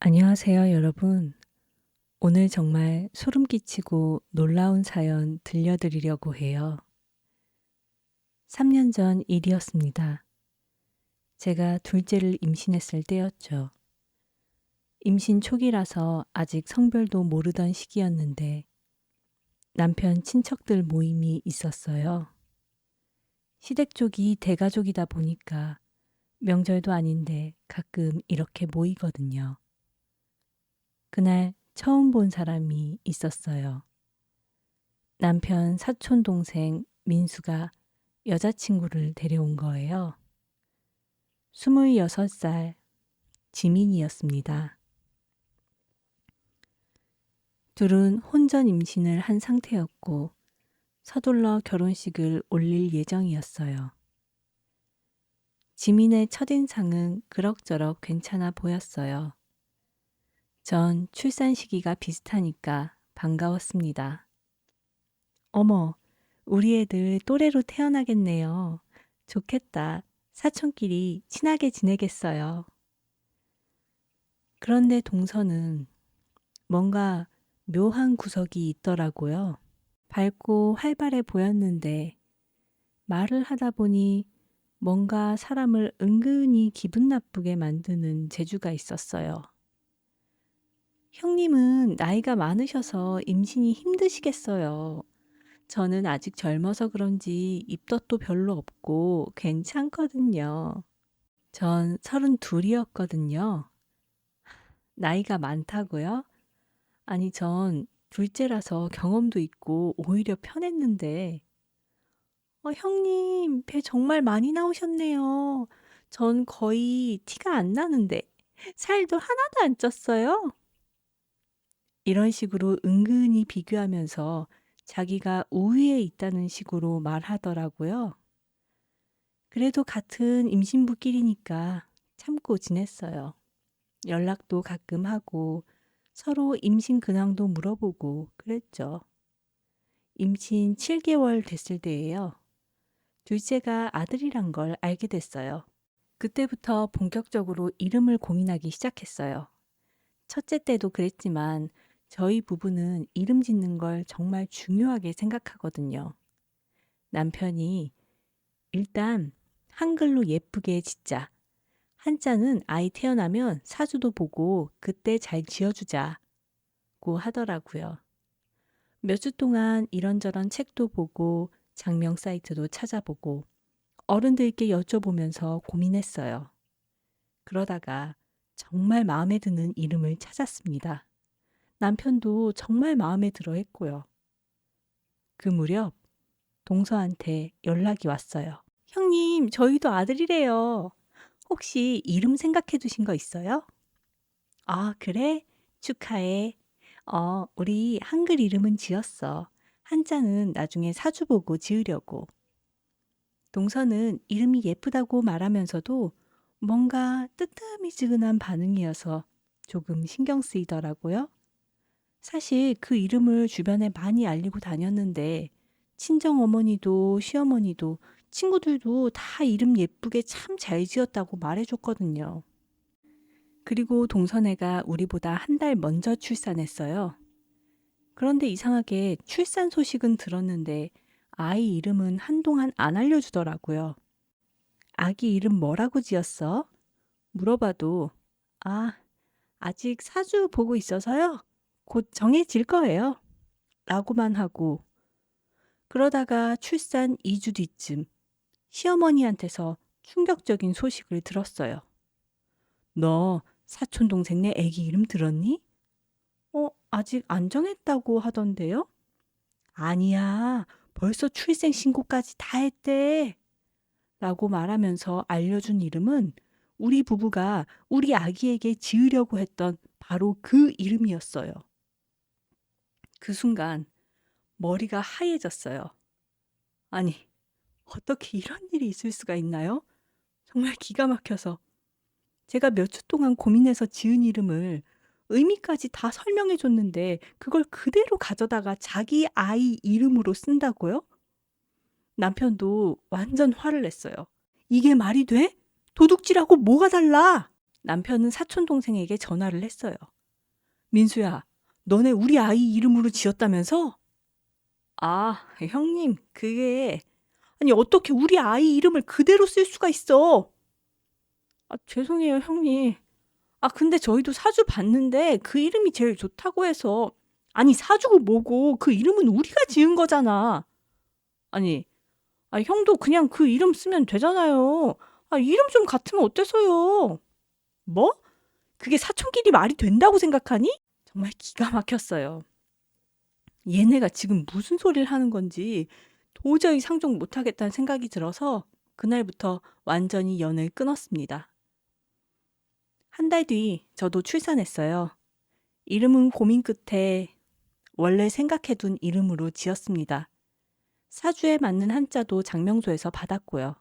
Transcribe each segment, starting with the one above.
안녕하세요, 여러분. 오늘 정말 소름 끼치고 놀라운 사연 들려드리려고 해요. 3년 전 일이었습니다. 제가 둘째를 임신했을 때였죠. 임신 초기라서 아직 성별도 모르던 시기였는데 남편 친척들 모임이 있었어요. 시댁 쪽이 대가족이다 보니까 명절도 아닌데 가끔 이렇게 모이거든요. 그날 처음 본 사람이 있었어요. 남편 사촌 동생 민수가 여자친구를 데려온 거예요. 26살 지민이었습니다. 둘은 혼전 임신을 한 상태였고 서둘러 결혼식을 올릴 예정이었어요. 지민의 첫인상은 그럭저럭 괜찮아 보였어요. 전 출산 시기가 비슷하니까 반가웠습니다. 어머, 우리 애들 또래로 태어나겠네요. 좋겠다. 사촌끼리 친하게 지내겠어요. 그런데 동서는 뭔가 묘한 구석이 있더라고요. 밝고 활발해 보였는데 말을 하다 보니 뭔가 사람을 은근히 기분 나쁘게 만드는 재주가 있었어요. 형님은 나이가 많으셔서 임신이 힘드시겠어요. 저는 아직 젊어서 그런지 입덧도 별로 없고 괜찮거든요. 전 32이었거든요. 나이가 많다고요? 아니, 전 둘째라서 경험도 있고 오히려 편했는데. 형님, 배 정말 많이 나오셨네요. 전 거의 티가 안 나는데. 살도 하나도 안 쪘어요. 이런 식으로 은근히 비교하면서 자기가 우위에 있다는 식으로 말하더라고요. 그래도 같은 임신부끼리니까 참고 지냈어요. 연락도 가끔 하고 서로 임신 근황도 물어보고 그랬죠. 임신 7개월 됐을 때예요. 둘째가 아들이란 걸 알게 됐어요. 그때부터 본격적으로 이름을 고민하기 시작했어요. 첫째 때도 그랬지만 저희 부부는 이름 짓는 걸 정말 중요하게 생각하거든요. 남편이 일단 한글로 예쁘게 짓자. 한자는 아이 태어나면 사주도 보고 그때 잘 지어주자고 하더라고요. 몇 주 동안 이런저런 책도 보고 장명 사이트도 찾아보고 어른들께 여쭤보면서 고민했어요. 그러다가 정말 마음에 드는 이름을 찾았습니다. 남편도 정말 마음에 들어 했고요. 그 무렵 동서한테 연락이 왔어요. 형님, 저희도 아들이래요. 혹시 이름 생각해 두신 거 있어요? 아, 그래? 축하해. 우리 한글 이름은 지었어. 한자는 나중에 사주 보고 지으려고. 동서는 이름이 예쁘다고 말하면서도 뭔가 뜨뜻미지근한 반응이어서 조금 신경 쓰이더라고요. 사실 그 이름을 주변에 많이 알리고 다녔는데 친정 어머니도 시어머니도 친구들도 다 이름 예쁘게 참 잘 지었다고 말해줬거든요. 그리고 동선애가 우리보다 한 달 먼저 출산했어요. 그런데 이상하게 출산 소식은 들었는데 아이 이름은 한동안 안 알려주더라고요. 아기 이름 뭐라고 지었어? 물어봐도 아, 아직 사주 보고 있어서요. 곧 정해질 거예요. 라고만 하고 그러다가 출산 2주 뒤쯤 시어머니한테서 충격적인 소식을 들었어요. 너 사촌 동생네 애기 이름 들었니? 아직 안 정했다고 하던데요? 아니야. 벌써 출생 신고까지 다 했대. 라고 말하면서 알려준 이름은 우리 부부가 우리 아기에게 지으려고 했던 바로 그 이름이었어요. 그 순간 머리가 하얘졌어요. 아니, 어떻게 이런 일이 있을 수가 있나요? 정말 기가 막혀서. 제가 몇 주 동안 고민해서 지은 이름을 의미까지 다 설명해 줬는데 그걸 그대로 가져다가 자기 아이 이름으로 쓴다고요? 남편도 완전 화를 냈어요. 이게 말이 돼? 도둑질하고 뭐가 달라? 남편은 사촌 동생에게 전화를 했어요. 민수야, 너네 우리 아이 이름으로 지었다면서? 아, 형님, 그게 아니 어떻게 우리 아이 이름을 그대로 쓸 수가 있어? 아, 죄송해요, 형님. 아, 근데 저희도 사주 봤는데 그 이름이 제일 좋다고 해서. 아니, 사주고 뭐고 그 이름은 우리가 지은 거잖아. 아니, 형도 그냥 그 이름 쓰면 되잖아요. 아, 이름 좀 같으면 어때서요? 뭐? 그게 사촌끼리 말이 된다고 생각하니? 정말 기가 막혔어요. 얘네가 지금 무슨 소리를 하는 건지 도저히 상종 못하겠다는 생각이 들어서 그날부터 완전히 연을 끊었습니다. 한 달 뒤 저도 출산했어요. 이름은 고민 끝에 원래 생각해둔 이름으로 지었습니다. 사주에 맞는 한자도 장명소에서 받았고요.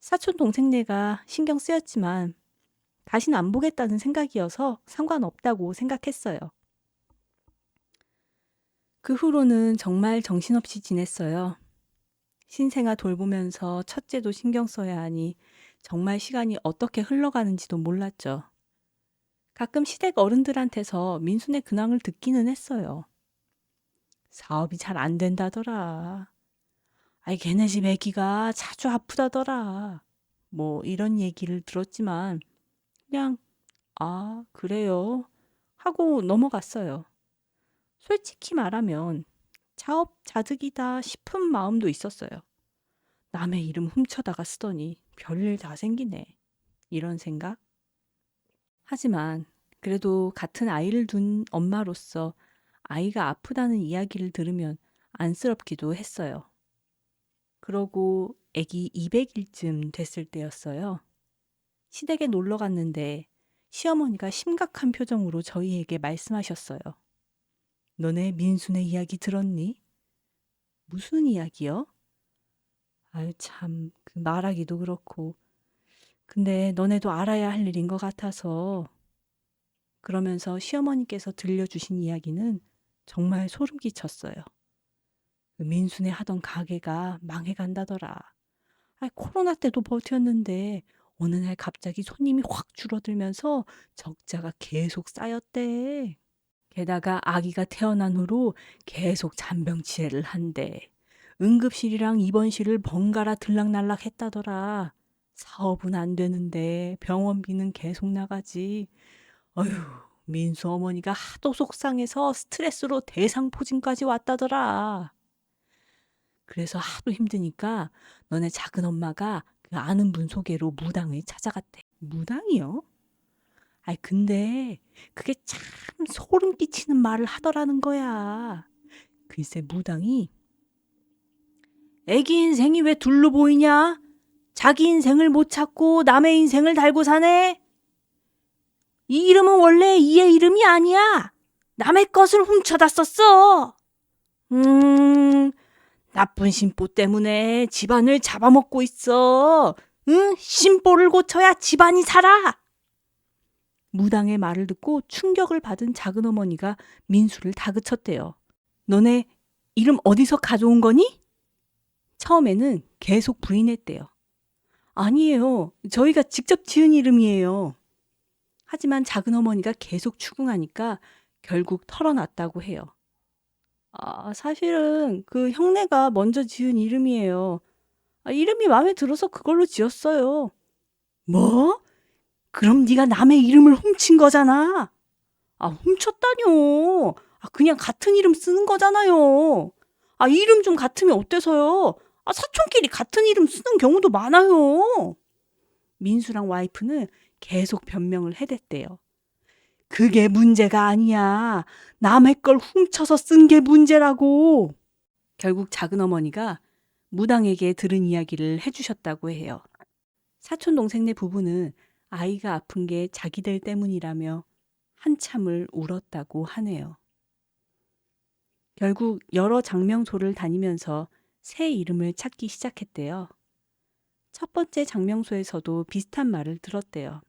사촌 동생네가 신경 쓰였지만 다신 안 보겠다는 생각이어서 상관없다고 생각했어요. 그 후로는 정말 정신없이 지냈어요. 신생아 돌보면서 첫째도 신경 써야 하니 정말 시간이 어떻게 흘러가는지도 몰랐죠. 가끔 시댁 어른들한테서 민수네 근황을 듣기는 했어요. 사업이 잘 안 된다더라. 아이, 걔네 집 애기가 자주 아프다더라. 뭐 이런 얘기를 들었지만 그냥 아, 그래요? 하고 넘어갔어요. 솔직히 말하면 자업자득이다 싶은 마음도 있었어요. 남의 이름 훔쳐다가 쓰더니 별일 다 생기네. 이런 생각? 하지만 그래도 같은 아이를 둔 엄마로서 아이가 아프다는 이야기를 들으면 안쓰럽기도 했어요. 그러고 아기 200일쯤 됐을 때였어요. 시댁에 놀러 갔는데 시어머니가 심각한 표정으로 저희에게 말씀하셨어요. 너네 민수네 이야기 들었니? 무슨 이야기요? 아유, 참, 그 말하기도 그렇고. 근데 너네도 알아야 할 일인 것 같아서. 그러면서 시어머니께서 들려주신 이야기는 정말 소름 끼쳤어요. 그 민수네 하던 가게가 망해간다더라. 아, 코로나 때도 버텼는데 어느 날 갑자기 손님이 확 줄어들면서 적자가 계속 쌓였대. 게다가 아기가 태어난 후로 계속 잔병치레를 한대. 응급실이랑 입원실을 번갈아 들락날락 했다더라. 사업은 안 되는데 병원비는 계속 나가지. 어휴, 민수 어머니가 하도 속상해서 스트레스로 대상포진까지 왔다더라. 그래서 하도 힘드니까 너네 작은 엄마가 그 아는 분 소개로 무당을 찾아갔대. 무당이요? 아이, 근데 그게 참 소름 끼치는 말을 하더라는 거야. 글쎄, 무당이 애기 인생이 왜 둘로 보이냐? 자기 인생을 못 찾고 남의 인생을 달고 사네? 이 이름은 원래 이의 이름이 아니야. 남의 것을 훔쳐다 썼어. 나쁜 심보 때문에 집안을 잡아먹고 있어. 응? 심보를 고쳐야 집안이 살아. 무당의 말을 듣고 충격을 받은 작은어머니가 민수를 다그쳤대요. 너네 이름 어디서 가져온 거니? 처음에는 계속 부인했대요. 아니에요. 저희가 직접 지은 이름이에요. 하지만 작은어머니가 계속 추궁하니까 결국 털어놨다고 해요. 아, 사실은 그 형네가 먼저 지은 이름이에요. 아, 이름이 마음에 들어서 그걸로 지었어요. 뭐? 그럼 네가 남의 이름을 훔친 거잖아. 아, 훔쳤다뇨. 아, 그냥 같은 이름 쓰는 거잖아요. 아, 이름 좀 같으면 어때서요? 아, 사촌끼리 같은 이름 쓰는 경우도 많아요. 민수랑 와이프는 계속 변명을 해댔대요. 그게 문제가 아니야. 남의 걸 훔쳐서 쓴 게 문제라고. 결국 작은어머니가 무당에게 들은 이야기를 해주셨다고 해요. 사촌 동생네 부부는 아이가 아픈 게 자기들 때문이라며 한참을 울었다고 하네요. 결국 여러 장명소를 다니면서 새 이름을 찾기 시작했대요. 첫 번째 장명소에서도 비슷한 말을 들었대요.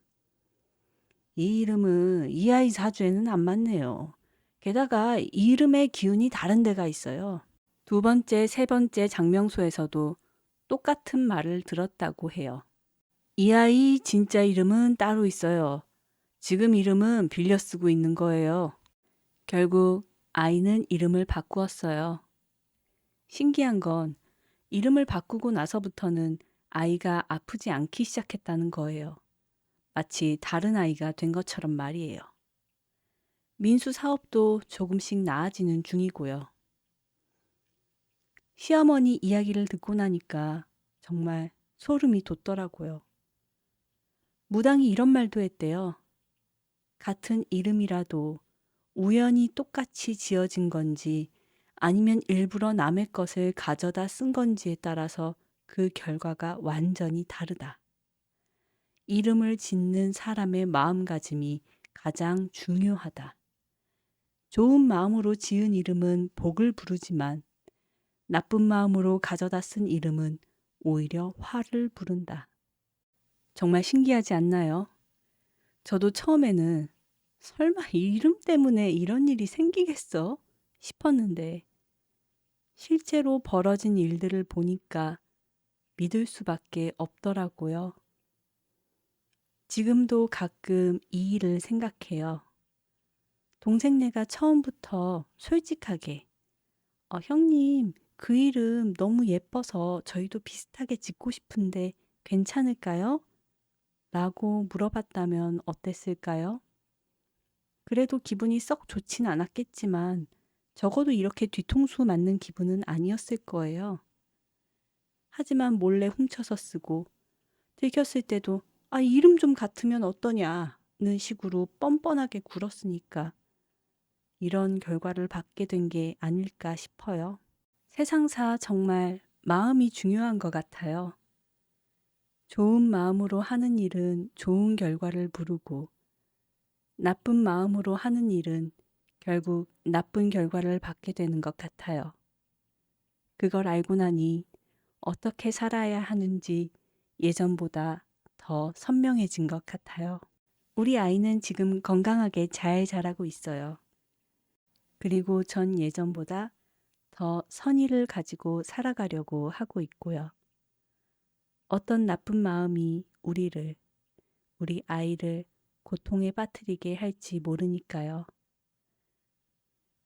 이 이름은 이 아이 사주에는 안 맞네요. 게다가 이 이름의 기운이 다른 데가 있어요. 두 번째, 세 번째 장명소에서도 똑같은 말을 들었다고 해요. 이 아이 진짜 이름은 따로 있어요. 지금 이름은 빌려 쓰고 있는 거예요. 결국 아이는 이름을 바꾸었어요. 신기한 건 이름을 바꾸고 나서부터는 아이가 아프지 않기 시작했다는 거예요. 마치 다른 아이가 된 것처럼 말이에요. 민수 사업도 조금씩 나아지는 중이고요. 시어머니 이야기를 듣고 나니까 정말 소름이 돋더라고요. 무당이 이런 말도 했대요. 같은 이름이라도 우연히 똑같이 지어진 건지 아니면 일부러 남의 것을 가져다 쓴 건지에 따라서 그 결과가 완전히 다르다. 이름을 짓는 사람의 마음가짐이 가장 중요하다. 좋은 마음으로 지은 이름은 복을 부르지만 나쁜 마음으로 가져다 쓴 이름은 오히려 화를 부른다. 정말 신기하지 않나요? 저도 처음에는 설마 이름 때문에 이런 일이 생기겠어? 싶었는데 실제로 벌어진 일들을 보니까 믿을 수밖에 없더라고요. 지금도 가끔 이 일을 생각해요. 동생네가 처음부터 솔직하게 형님 그 이름 너무 예뻐서 저희도 비슷하게 짓고 싶은데 괜찮을까요? 라고 물어봤다면 어땠을까요? 그래도 기분이 썩 좋진 않았겠지만 적어도 이렇게 뒤통수 맞는 기분은 아니었을 거예요. 하지만 몰래 훔쳐서 쓰고 들켰을 때도 이름 좀 같으면 어떠냐는 식으로 뻔뻔하게 굴었으니까 이런 결과를 받게 된 게 아닐까 싶어요. 세상사 정말 마음이 중요한 것 같아요. 좋은 마음으로 하는 일은 좋은 결과를 부르고 나쁜 마음으로 하는 일은 결국 나쁜 결과를 받게 되는 것 같아요. 그걸 알고 나니 어떻게 살아야 하는지 예전보다 더 선명해진 것 같아요. 우리 아이는 지금 건강하게 잘 자라고 있어요. 그리고 전 예전보다 더 선의를 가지고 살아가려고 하고 있고요. 어떤 나쁜 마음이 우리 아이를 고통에 빠뜨리게 할지 모르니까요.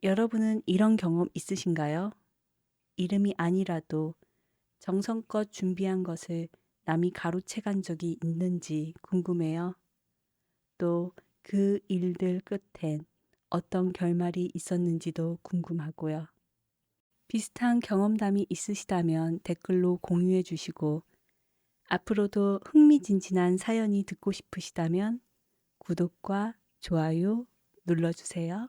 여러분은 이런 경험 있으신가요? 이름이 아니라도 정성껏 준비한 것을 남이 가로채 간 적이 있는지 궁금해요. 또 그 일들 끝엔 어떤 결말이 있었는지도 궁금하고요. 비슷한 경험담이 있으시다면 댓글로 공유해 주시고 앞으로도 흥미진진한 사연이 듣고 싶으시다면 구독과 좋아요 눌러주세요.